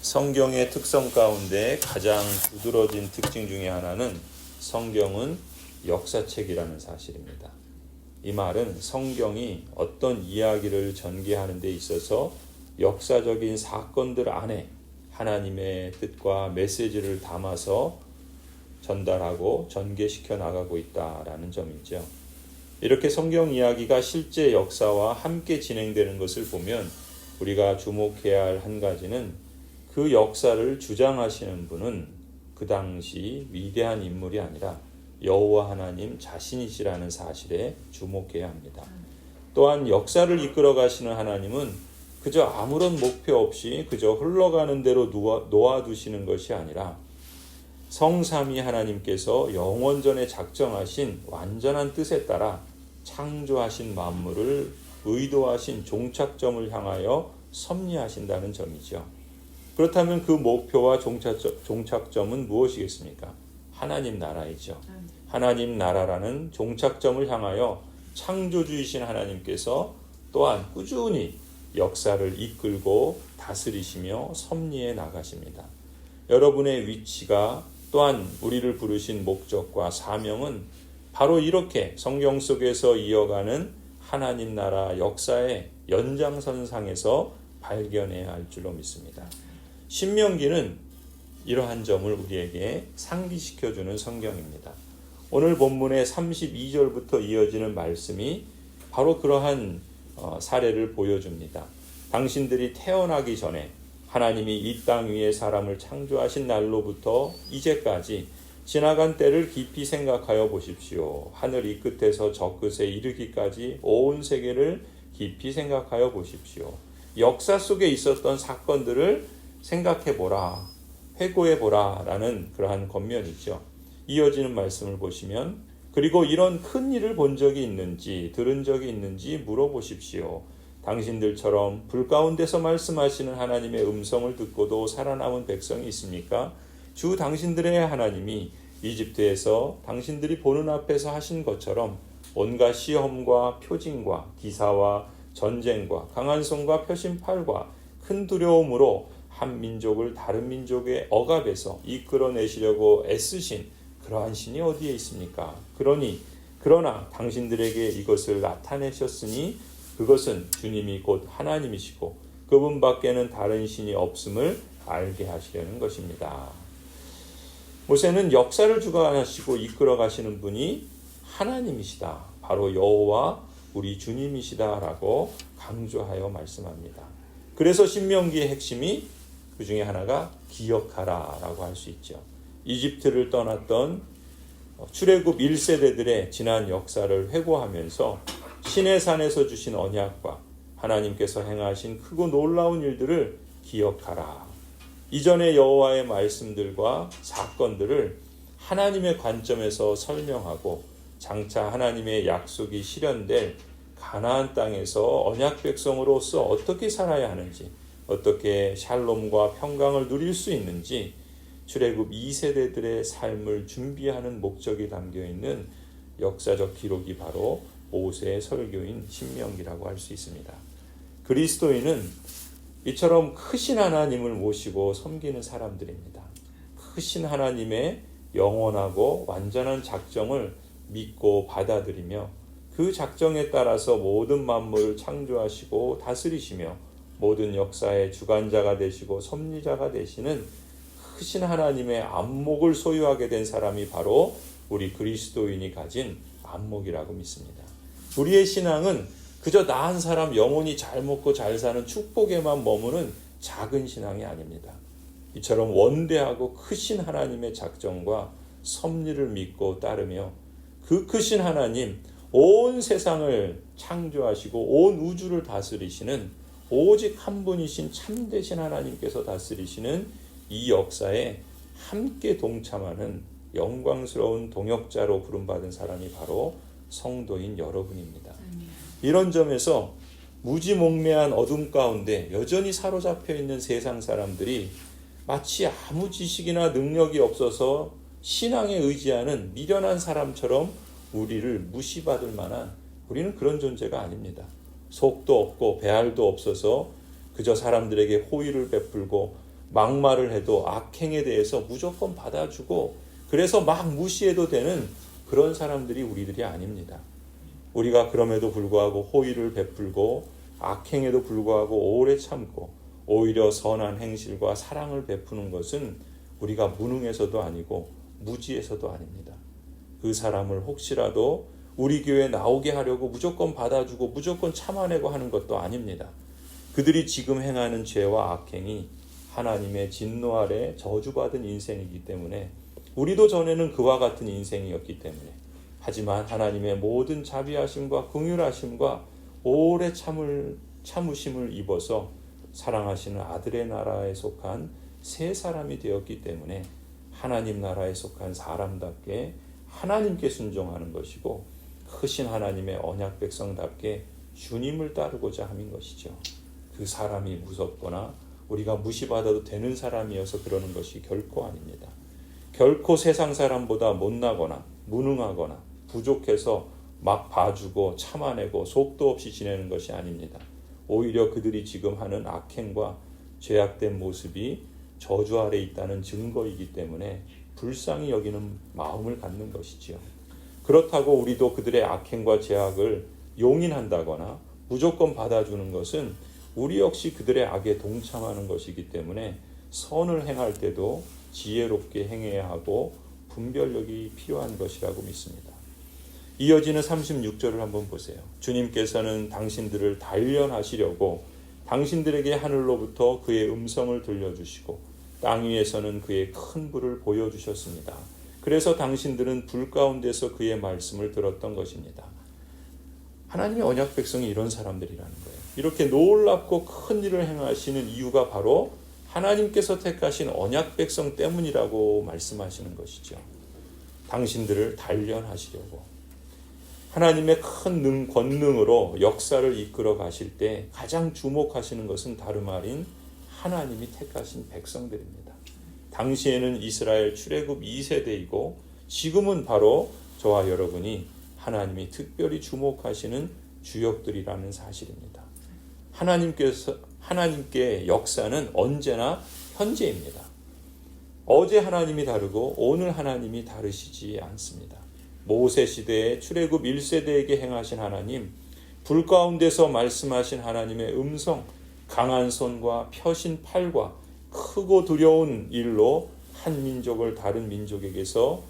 성경의 특성 가운데 가장 두드러진 특징 중에 하나는 성경은 역사책이라는 사실입니다. 이 말은 성경이 어떤 이야기를 전개하는 데 있어서 역사적인 사건들 안에 하나님의 뜻과 메시지를 담아서 전달하고 전개시켜 나가고 있다라는 점이죠. 이렇게 성경 이야기가 실제 역사와 함께 진행되는 것을 보면 우리가 주목해야 할 한 가지는 그 역사를 주장하시는 분은 그 당시 위대한 인물이 아니라 여호와 하나님 자신이시라는 사실에 주목해야 합니다. 또한 역사를 이끌어 가시는 하나님은 그저 아무런 목표 없이 그저 흘러가는 대로 놓아두시는 것이 아니라 성삼위 하나님께서 영원전에 작정하신 완전한 뜻에 따라 창조하신 만물을 의도하신 종착점을 향하여 섭리하신다는 점이죠. 그렇다면 그 목표와 종착점은 무엇이겠습니까? 하나님 나라이죠. 하나님 나라라는 종착점을 향하여 창조주이신 하나님께서 또한 꾸준히 역사를 이끌고 다스리시며 섭리해 나가십니다. 여러분의 위치가 또한 우리를 부르신 목적과 사명은 바로 이렇게 성경 속에서 이어가는 하나님 나라 역사의 연장선상에서 발견해야 할 줄로 믿습니다. 신명기는 이러한 점을 우리에게 상기시켜주는 성경입니다. 오늘 본문의 32절부터 이어지는 말씀이 바로 그러한 사례를 보여줍니다. 당신들이 태어나기 전에 하나님이 이 땅 위에 사람을 창조하신 날로부터 이제까지 지나간 때를 깊이 생각하여 보십시오. 하늘 이 끝에서 저 끝에 이르기까지 온 세계를 깊이 생각하여 보십시오. 역사 속에 있었던 사건들을 생각해보라, 회고해보라 라는 그러한 권면이죠. 이어지는 말씀을 보시면 그리고 이런 큰 일을 본 적이 있는지 들은 적이 있는지 물어보십시오. 당신들처럼 불 가운데서 말씀하시는 하나님의 음성을 듣고도 살아남은 백성이 있습니까? 주 당신들의 하나님이 이집트에서 당신들이 보는 앞에서 하신 것처럼 온갖 시험과 표징과 기사와 전쟁과 강한 손과 표심팔과 큰 두려움으로 한 민족을 다른 민족의 억압에서 이끌어내시려고 애쓰신 그러한 신이 어디에 있습니까? 그러나 당신들에게 이것을 나타내셨으니 그것은 주님이 곧 하나님이시고 그분 밖에는 다른 신이 없음을 알게 하시려는 것입니다. 모세는 역사를 주관하시고 이끌어 가시는 분이 하나님이시다. 바로 여호와 우리 주님이시다라고 강조하여 말씀합니다. 그래서 신명기의 핵심이 그 중에 하나가 기억하라라고 할 수 있죠. 이집트를 떠났던 출애굽 1세대들의 지난 역사를 회고하면서 시내산에서 주신 언약과 하나님께서 행하신 크고 놀라운 일들을 기억하라. 이전의 여호와의 말씀들과 사건들을 하나님의 관점에서 설명하고 장차 하나님의 약속이 실현될 가나안 땅에서 언약 백성으로서 어떻게 살아야 하는지, 어떻게 샬롬과 평강을 누릴 수 있는지 출애굽 2세대들의 삶을 준비하는 목적이 담겨있는 역사적 기록이 바로 모세의 설교인 신명기라고 할 수 있습니다. 그리스도인은 이처럼 크신 하나님을 모시고 섬기는 사람들입니다. 크신 하나님의 영원하고 완전한 작정을 믿고 받아들이며 그 작정에 따라서 모든 만물을 창조하시고 다스리시며 모든 역사의 주관자가 되시고 섭리자가 되시는 크신 하나님의 안목을 소유하게 된 사람이 바로 우리 그리스도인이 가진 안목이라고 믿습니다. 우리의 신앙은 그저 나 한 사람 영혼이 잘 먹고 잘 사는 축복에만 머무는 작은 신앙이 아닙니다. 이처럼 원대하고 크신 하나님의 작정과 섭리를 믿고 따르며 그 크신 하나님, 온 세상을 창조하시고 온 우주를 다스리시는 오직 한 분이신 참되신 하나님께서 다스리시는 이 역사에 함께 동참하는 영광스러운 동역자로 부름받은 사람이 바로 성도인 여러분입니다. 이런 점에서 무지몽매한 어둠 가운데 여전히 사로잡혀 있는 세상 사람들이 마치 아무 지식이나 능력이 없어서 신앙에 의지하는 미련한 사람처럼 우리를 무시받을 만한 우리는 그런 존재가 아닙니다. 속도 없고 배알도 없어서 그저 사람들에게 호의를 베풀고 막말을 해도 악행에 대해서 무조건 받아주고 그래서 막 무시해도 되는 그런 사람들이 우리들이 아닙니다. 우리가 그럼에도 불구하고 호의를 베풀고 악행에도 불구하고 오래 참고 오히려 선한 행실과 사랑을 베푸는 것은 우리가 무능해서도 아니고 무지해서도 아닙니다. 그 사람을 혹시라도 우리 교회에 나오게 하려고 무조건 받아주고 무조건 참아내고 하는 것도 아닙니다. 그들이 지금 행하는 죄와 악행이 하나님의 진노 아래 저주받은 인생이기 때문에 우리도 전에는 그와 같은 인생이었기 때문에 하지만 하나님의 모든 자비하심과 긍휼하심과 오래 참으심을 입어서 사랑하시는 아들의 나라에 속한 새 사람이 되었기 때문에 하나님 나라에 속한 사람답게 하나님께 순종하는 것이고 크신 하나님의 언약 백성답게 주님을 따르고자 함인 것이죠. 그 사람이 무섭거나 우리가 무시받아도 되는 사람이어서 그러는 것이 결코 아닙니다. 결코 세상 사람보다 못나거나 무능하거나 부족해서 막 봐주고 참아내고 속도 없이 지내는 것이 아닙니다. 오히려 그들이 지금 하는 악행과 죄악된 모습이 저주 아래 있다는 증거이기 때문에 불쌍히 여기는 마음을 갖는 것이지요. 그렇다고 우리도 그들의 악행과 죄악을 용인한다거나 무조건 받아주는 것은 우리 역시 그들의 악에 동참하는 것이기 때문에 선을 행할 때도 지혜롭게 행해야 하고 분별력이 필요한 것이라고 믿습니다. 이어지는 36절을 한번 보세요. 주님께서는 당신들을 단련하시려고 당신들에게 하늘로부터 그의 음성을 들려주시고 땅 위에서는 그의 큰 불을 보여주셨습니다. 그래서 당신들은 불 가운데서 그의 말씀을 들었던 것입니다. 하나님의 언약 백성이 이런 사람들이라는 거예요. 이렇게 놀랍고 큰 일을 행하시는 이유가 바로 하나님께서 택하신 언약 백성 때문이라고 말씀하시는 것이죠. 당신들을 단련하시려고. 하나님의 큰 권능으로 역사를 이끌어 가실 때 가장 주목하시는 것은 다름 아닌 하나님이 택하신 백성들입니다. 당시에는 이스라엘 출애굽 2세대이고 지금은 바로 저와 여러분이 하나님이 특별히 주목하시는 주역들이라는 사실입니다. 하나님께 역사는 언제나 현재입니다. 어제 하나님이 다르고 오늘 하나님이 다르시지 않습니다. 모세 시대에 출애굽 1세대에게 행하신 하나님, 불 가운데서 말씀하신 하나님의 음성, 강한 손과 펴신 팔과 크고 두려운 일로 한 민족을 다른 민족에게서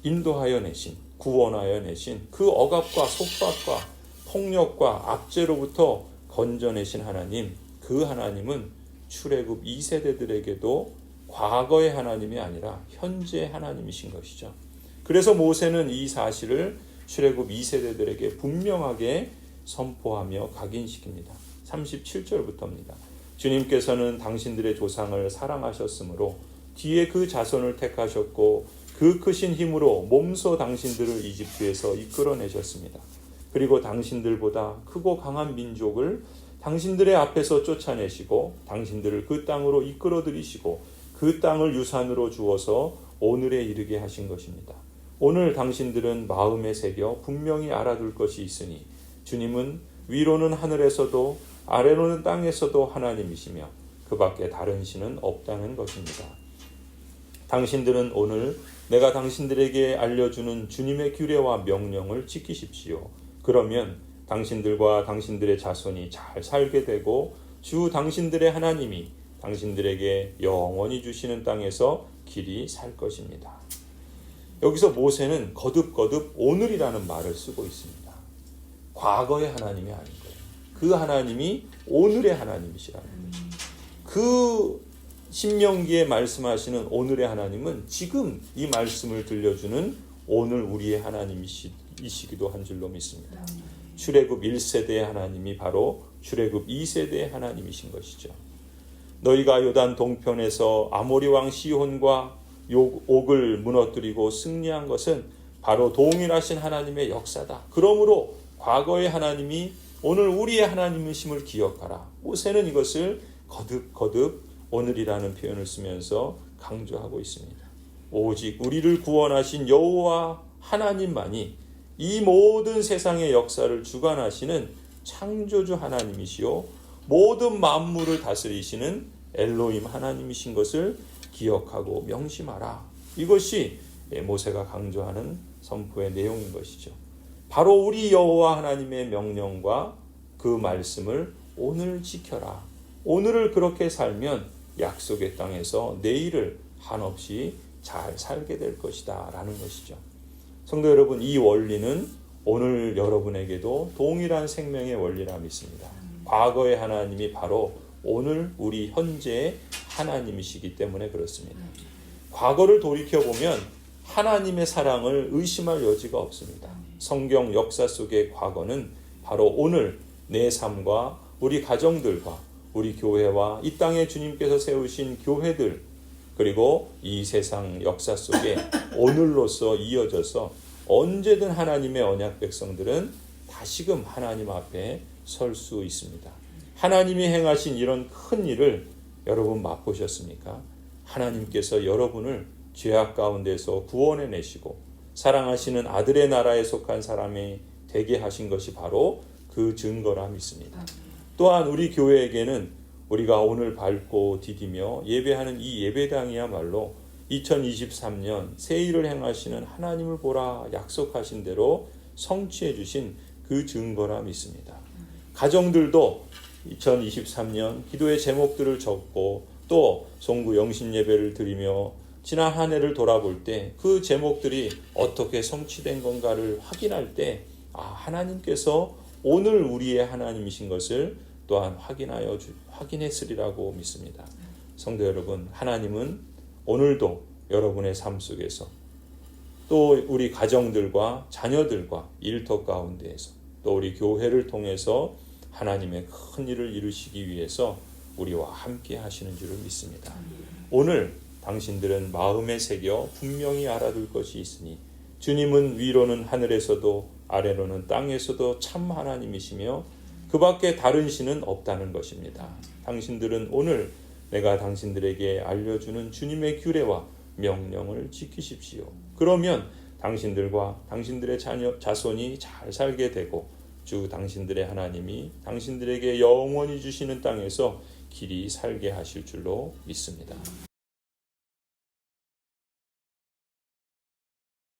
인도하여 내신, 구원하여 내신 그 억압과 속박과 폭력과 압제로부터 건져내신 하나님, 그 하나님은 출애굽 2세대들에게도 과거의 하나님이 아니라 현재의 하나님이신 것이죠. 그래서 모세는 이 사실을 출애굽 2세대들에게 분명하게 선포하며 각인시킵니다. 37절부터입니다. 주님께서는 당신들의 조상을 사랑하셨으므로 뒤에 그 자손을 택하셨고 그 크신 힘으로 몸소 당신들을 이집트에서 이끌어내셨습니다. 그리고 당신들보다 크고 강한 민족을 당신들의 앞에서 쫓아내시고 당신들을 그 땅으로 이끌어들이시고 그 땅을 유산으로 주어서 오늘에 이르게 하신 것입니다. 오늘 당신들은 마음에 새겨 분명히 알아둘 것이 있으니 주님은 위로는 하늘에서도 아래로는 땅에서도 하나님이시며 그 밖에 다른 신은 없다는 것입니다. 당신들은 오늘 내가 당신들에게 알려주는 주님의 규례와 명령을 지키십시오. 그러면 당신들과 당신들의 자손이 잘 살게 되고 주 당신들의 하나님이 당신들에게 영원히 주시는 땅에서 길이 살 것입니다. 여기서 모세는 거듭거듭 오늘이라는 말을 쓰고 있습니다. 과거의 하나님이 아닌 거예요. 그 하나님이 오늘의 하나님이시라는 거죠. 그 신명기에 말씀하시는 오늘의 하나님은 지금 이 말씀을 들려주는 오늘 우리의 하나님이시기도 한 줄로 믿습니다. 출애굽 1세대의 하나님이 바로 출애굽 2세대의 하나님이신 것이죠. 너희가 요단 동편에서 아모리 왕 시혼과 옥을 무너뜨리고 승리한 것은 바로 동일하신 하나님의 역사다. 그러므로 과거의 하나님이 오늘 우리의 하나님이심을 기억하라. 모세는 이것을 거듭거듭 오늘이라는 표현을 쓰면서 강조하고 있습니다. 오직 우리를 구원하신 여호와 하나님만이 이 모든 세상의 역사를 주관하시는 창조주 하나님이시요 모든 만물을 다스리시는 엘로힘 하나님이신 것을 기억하고 명심하라. 이것이 모세가 강조하는 선포의 내용인 것이죠. 바로 우리 여호와 하나님의 명령과 그 말씀을 오늘 지켜라. 오늘을 그렇게 살면 약속의 땅에서 내일을 한없이 잘 살게 될 것이다 라는 것이죠. 성도 여러분, 이 원리는 오늘 여러분에게도 동일한 생명의 원리라 믿습니다. 과거의 하나님이 바로 오늘 우리 현재의 하나님이시기 때문에 그렇습니다. 과거를 돌이켜보면 하나님의 사랑을 의심할 여지가 없습니다. 성경 역사 속의 과거는 바로 오늘 내 삶과 우리 가정들과 우리 교회와 이 땅에 주님께서 세우신 교회들, 그리고 이 세상 역사 속에 오늘로서 이어져서 언제든 하나님의 언약 백성들은 다시금 하나님 앞에 설 수 있습니다. 하나님이 행하신 이런 큰 일을 여러분 맛보셨습니까? 하나님께서 여러분을 죄악 가운데서 구원해내시고 사랑하시는 아들의 나라에 속한 사람이 되게 하신 것이 바로 그 증거라 믿습니다. 또한 우리 교회에게는 우리가 오늘 밟고 디디며 예배하는 이 예배당이야말로 2023년 새 일을 행하시는 하나님을 보라 약속하신 대로 성취해 주신 그 증거라 믿습니다. 가정들도 2023년 기도의 제목들을 적고 또 송구 영신 예배를 드리며 지난 한 해를 돌아볼 때 그 제목들이 어떻게 성취된 건가를 확인할 때 하나님께서 오늘 우리의 하나님이신 것을 또한 확인했으리라고 믿습니다. 성도 여러분, 하나님은 오늘도 여러분의 삶 속에서 또 우리 가정들과 자녀들과 일터 가운데에서 또 우리 교회를 통해서 하나님의 큰 일을 이루시기 위해서 우리와 함께 하시는 줄을 믿습니다. 오늘 당신들은 마음에 새겨 분명히 알아둘 것이 있으니 주님은 위로는 하늘에서도 아래로는 땅에서도 참 하나님이시며 그 밖에 다른 신은 없다는 것입니다. 당신들은 오늘 내가 당신들에게 알려주는 주님의 규례와 명령을 지키십시오. 그러면 당신들과 당신들의 자손이 잘 살게 되고 주 당신들의 하나님이 당신들에게 영원히 주시는 땅에서 길이 살게 하실 줄로 믿습니다.